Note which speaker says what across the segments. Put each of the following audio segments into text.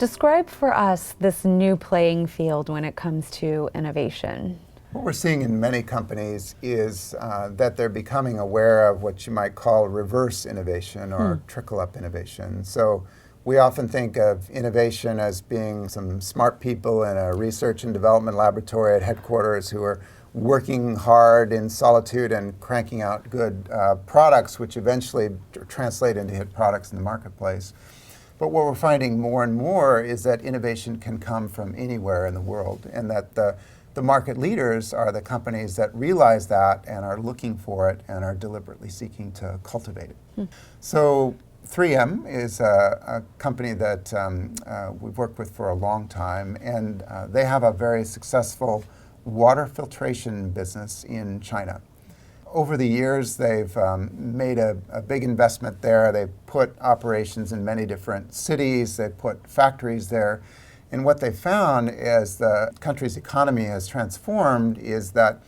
Speaker 1: Describe for us this new playing field when it comes to innovation.
Speaker 2: What we're seeing in many companies is that they're becoming aware of what you might call reverse innovation or trickle-up innovation. So we often think of innovation as being some smart people in a research and development laboratory at headquarters who are working hard in solitude and cranking out good products, which eventually translate into hit products in the marketplace. But what we're finding more and more is that innovation can come from anywhere in the world, and that the market leaders are the companies that realize that and are looking for it and are deliberately seeking to cultivate it. So 3M is a company that we've worked with for a long time, and they have a very successful water filtration business in China. Over the years, they've made a big investment there. They've put operations in many different cities. They've put factories there. And what they found as the country's economy has transformed is that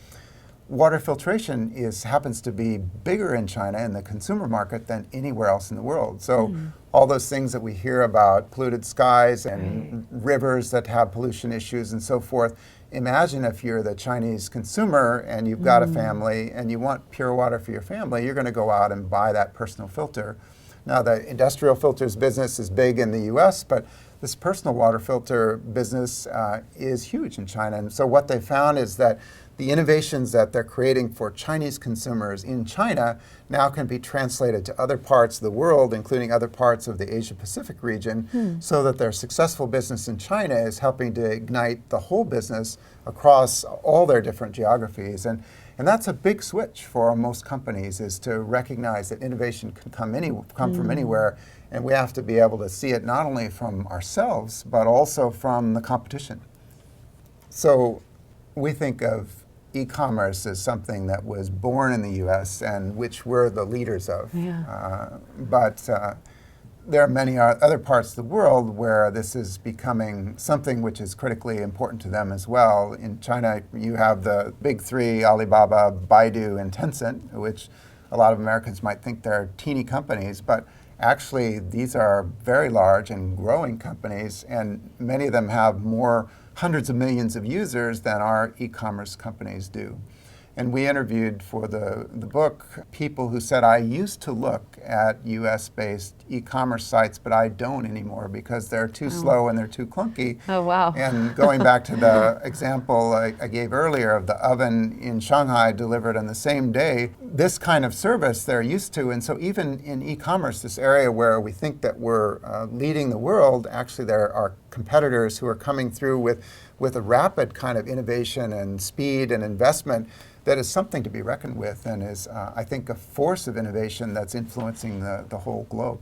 Speaker 2: water filtration happens to be bigger in China in the consumer market than anywhere else in the world. So all those things that we hear about, polluted skies and rivers that have pollution issues and so forth, imagine if you're the Chinese consumer and you've got a family and you want pure water for your family, you're going to go out and buy that personal filter. Now, the industrial filters business is big in the US, but this personal water filter business is huge in China. And so what they found is that the innovations that they're creating for Chinese consumers in China now can be translated to other parts of the world, including other parts of the Asia-Pacific region, so that their successful business in China is helping to ignite the whole business across all their different geographies. And that's a big switch for most companies, is to recognize that innovation can come from anywhere, and we have to be able to see it not only from ourselves, but also from the competition. So we think of e-commerce as something that was born in the US and which we're the leaders of. But there are many other parts of the world where this is becoming something which is critically important to them as well. In China, you have the big three, Alibaba, Baidu, and Tencent, which a lot of Americans might think they're teeny companies, but actually these are very large and growing companies, and many of them have more hundreds of millions of users than our e-commerce companies do. And we interviewed for the book people who said, I used to look at US-based e-commerce sites, but I don't anymore because they're too slow and they're too clunky.
Speaker 1: Oh, wow.
Speaker 2: And going back to the example I gave earlier of the oven in Shanghai delivered on the same day, this kind of service they're used to. And so even in e-commerce, this area where we think that we're leading the world, actually there are competitors who are coming through with a rapid kind of innovation and speed and investment that is something to be reckoned with and is, I think, a force of innovation that's influencing the whole globe.